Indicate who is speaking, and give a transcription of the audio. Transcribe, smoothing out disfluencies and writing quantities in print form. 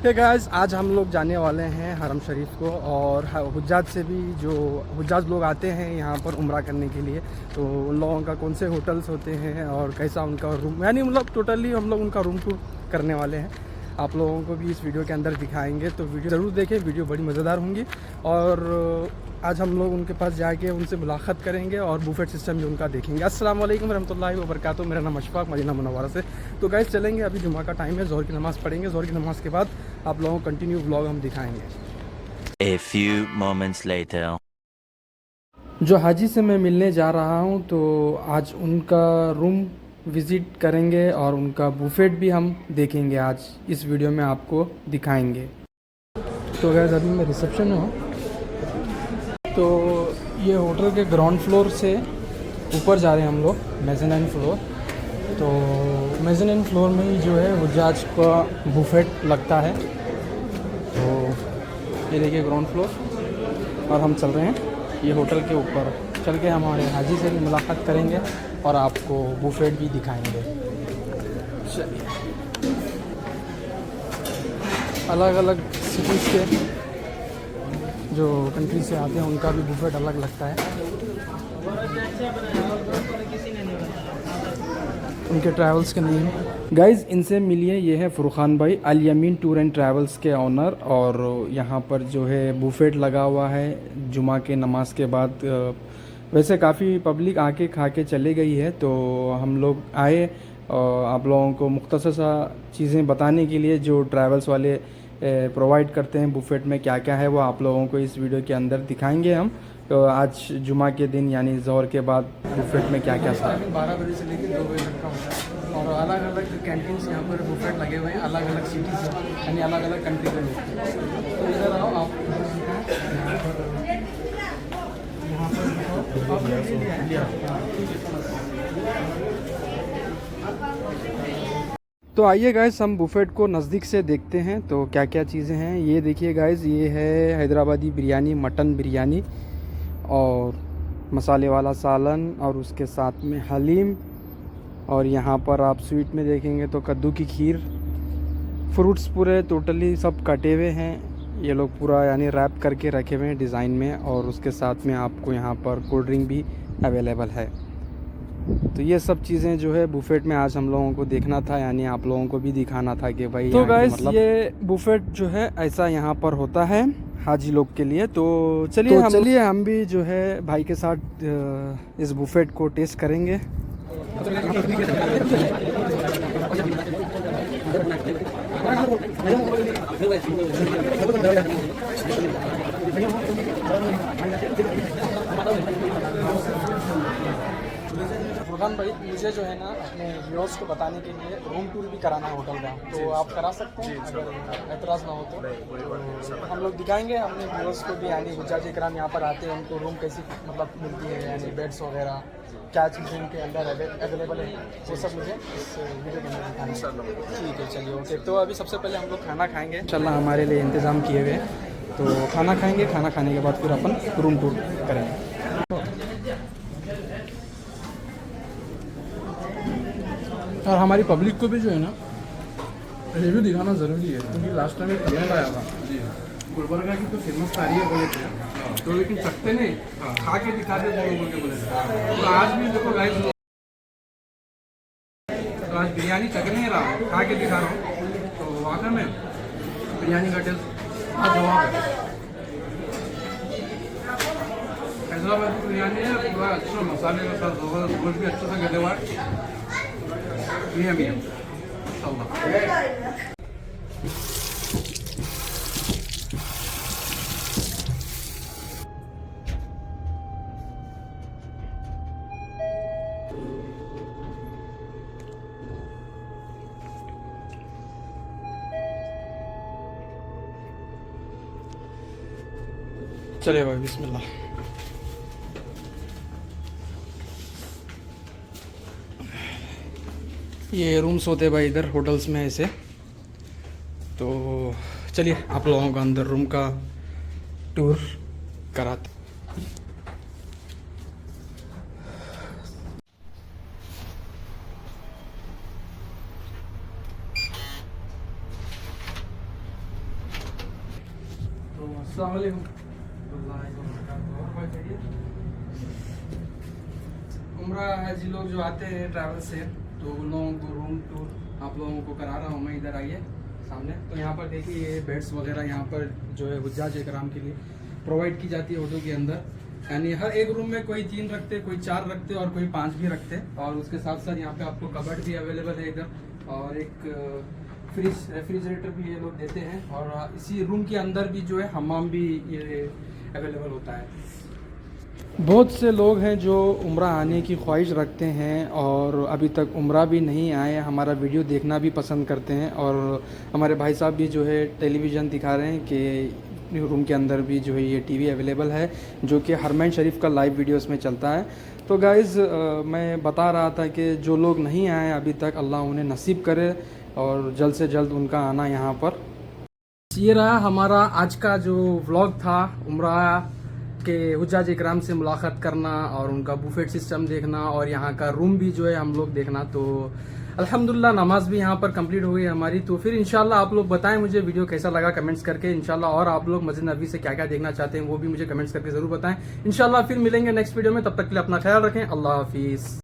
Speaker 1: Guys आज हम लोग जाने वाले हैं हरम शरीफ को, और हुज्जाज से भी जो हुज्जाज लोग आते हैं यहाँ पर उम्रा करने के लिए, तो उन लोगों का कौन से होटल्स होते हैं और कैसा उनका रूम, यानी मतलब टोटली हम लोग उनका रूम टूर करने वाले हैं। आप लोगों को भी इस वीडियो के अंदर दिखाएंगे, तो वीडियो ज़रूर देखें, वीडियो बड़ी मज़ेदार होंगी। और आज हम लोग उनके पास जाके उनसे मुलाकात करेंगे और बुफेट सिस्टम भी उनका देखेंगे। अस्सलाम वालेकुम रहमतुल्लाहि व बरकातुहू। मेरा नाम अशफाक, मदीना मुनव्वरा से। तो गाइस चलेंगे, अभी जुमा का टाइम है, ज़ोहर की नमाज़ पढ़ेंगे, ज़ोहर की नमाज़ के बाद आप लोगों को कंटिन्यू व्लॉग हम दिखाएंगे।
Speaker 2: A few moments later.
Speaker 1: जो हाजी से मैं मिलने जा रहा हूँ, तो आज उनका रूम विज़िट करेंगे और उनका बुफेट भी हम देखेंगे, आज इस वीडियो में आपको दिखाएंगे। तो गाइस अभी मैं रिसेप्शन में हूँ। तो ये होटल के ग्राउंड फ्लोर से ऊपर जा रहे हैं हम लोग, मेज़ानाइन फ्लोर। तो मेज़ानाइन फ्लोर में ही जो है हुज्जाज का बुफेट लगता है। तो ये देखिए ग्राउंड फ्लोर, और हम चल रहे हैं ये होटल के ऊपर। चल के हमारे हाजी से भी मुलाकात करेंगे और आपको बुफेट भी दिखाएंगे। चलिए, अलग अलग सिटीज़ के जो कंट्री से आते हैं उनका भी बुफेट अलग लगता है, उनके ट्रैवल्स के नेम। गाइज़ इनसे मिलिए, ये है फुरखान भाई, अल यमीन टूर एंड ट्रैवल्स के ऑनर। और यहाँ पर जो है बुफेट लगा हुआ है जुमा के नमाज के बाद। वैसे काफ़ी पब्लिक आके खा के चले गई है, तो हम लोग आए आप लोगों को मुख्तसर सा चीज़ें बताने के लिए जो ट्रैवल्स वाले प्रोवाइड करते हैं बुफेट में क्या क्या है, वो आप लोगों को इस वीडियो के अंदर दिखाएंगे हम। तो आज जुमा के दिन यानी ज़ोहर के बाद बुफेट में क्या क्या था। 12 बजे से लेकर 2 बजे तक का होता है, और अलग अलग कैंटीन्स यहाँ पर बुफेट लगे हुए हैं, अलग अलग सिटी से, यानी अलग अलग कंट्री के लोग। तो इधर आओ आप, तो आइए गाइस हम बुफेट को नज़दीक से देखते हैं तो क्या क्या चीज़ें हैं। ये देखिए गाइस, ये है हैदराबादी बिरयानी, मटन बिरयानी और मसाले वाला सालन, और उसके साथ में हलीम। और यहाँ पर आप स्वीट में देखेंगे तो कद्दू की खीर, फ्रूट्स पूरे टोटली सब कटे हुए हैं, ये लोग पूरा यानी रैप करके रखे हुए हैं डिज़ाइन में। और उसके साथ में आपको यहाँ पर कोल्ड ड्रिंक भी अवेलेबल है। तो ये सब चीज़ें जो है बुफेट में आज हम लोगों को देखना था, यानी आप लोगों को भी दिखाना था कि भाई। तो गाइस मतलब ये बुफेट जो है ऐसा यहाँ पर होता है हाजी लोग के लिए। तो चलिए हम भी जो है भाई के साथ इस बुफेट को टेस्ट करेंगे। फुरखान भाई, मुझे जो है ना अपने व्यूअर्स को बताने के लिए रूम टूर भी कराना है होटल का, तो आप करा सकते हैं अगर एतराज़ ना हो तो हम लोग दिखाएंगे अपने व्यूअर्स को भी, यानी हुज्जाज इकराम यहाँ पर आते हैं उनको रूम कैसी मतलब मिलती है, यानी बेड्स वगैरह क्या चीज़ें उनके अंदर अवेलेबल है, वो सब मुझे इस वीडियो के अंदर दिखाना है। ठीक है, चलिए ओके। तो अभी सबसे पहले हम लोग खाना खाएँगे, इंशाल्लाह हमारे लिए इंतज़ाम किए हुए हैं। तो खाना खाएँगे, खाना खाने के बाद फिर अपन रूम टूर करेंगे। और हमारी पब्लिक को भी जो है ना रिव्यू दिखाना ज़रूरी है, क्योंकि लास्ट टाइम एक कमेंट आया था जी, गुलबर्गा की तो फेमस तारी है बोले थे, तो लेकिन सकते नहीं, खा के दिखा दे बोल के बोले थे। तो आज भी देखो गाइस, तो आज बिरयानी चख नहीं रहा हूँ, खा के दिखा रहा हूँ। तो वाकई में बिरयानी का टेस्ट जवाब है। हैदराबाद की बिरयानी है, पूरा अच्छा मसाले के साथ, गोश्त भी अच्छा सा गले हुआ है, मियां मियां इंशाल्लाह। चलिए भाई, बिस्मिल्लाह। ये रूम्स होते भाई इधर होटल्स में ऐसे। तो चलिए आप लोगों को अंदर रूम का टूर कराते। अस्सलाम वालेकुम। और भाई खैरियत? उम्रा हाजी लोग जो आते हैं ट्रैवल से, तो उन लोगों को रूम टूर आप लोगों को करा रहा हूँ मैं। इधर आइए सामने। तो यहाँ पर देखिए ये बेड्स वगैरह यहाँ पर जो है हुज्जाज इकराम के लिए प्रोवाइड की जाती है होटल के अंदर। यानी हर एक रूम में कोई 3 रखते, कोई 4 रखते और कोई 5 भी रखते। और उसके साथ साथ यहाँ पे आपको कबर्ड भी अवेलेबल है इधर, और एक फ्रिज रेफ्रिजरेटर भी ये लोग देते हैं। और इसी रूम के अंदर भी जो है हमाम भी ये अवेलेबल होता है। बहुत से लोग हैं जो उम्रा आने की ख्वाहिश रखते हैं और अभी तक उम्रा भी नहीं आए, हमारा वीडियो देखना भी पसंद करते हैं। और हमारे भाई साहब भी जो है टेलीविज़न दिखा रहे हैं कि रूम के अंदर भी जो है ये टीवी अवेलेबल है, जो कि हरमैन शरीफ का लाइव वीडियो इसमें चलता है। तो गाइज़ मैं बता रहा था कि जो लोग नहीं आए अभी तक, अल्लाह उन्हें नसीब करे और जल्द से जल्द उनका आना यहाँ पर। ये रहा हमारा आज का जो व्लॉग था, उम्रा के हुज्जाज इकराम से मुलाकात करना और उनका बुफेट सिस्टम देखना और यहाँ का रूम भी जो है हम लोग देखना। तो अल्हम्दुलिल्लाह नमाज भी यहाँ पर कंप्लीट हो गई हमारी। तो फिर इंशाल्लाह आप लोग बताएं मुझे वीडियो कैसा लगा कमेंट्स करके इंशाल्लाह। और आप लोग मस्जिद नबी से क्या क्या देखना चाहते हैं वो भी मुझे कमेंट्स करके ज़रूर बताएं। इंशाल्लाह फिर मिलेंगे नेक्स्ट वीडियो में, तब तक के लिए अपना ख्याल रखें। अल्लाह हाफिज़।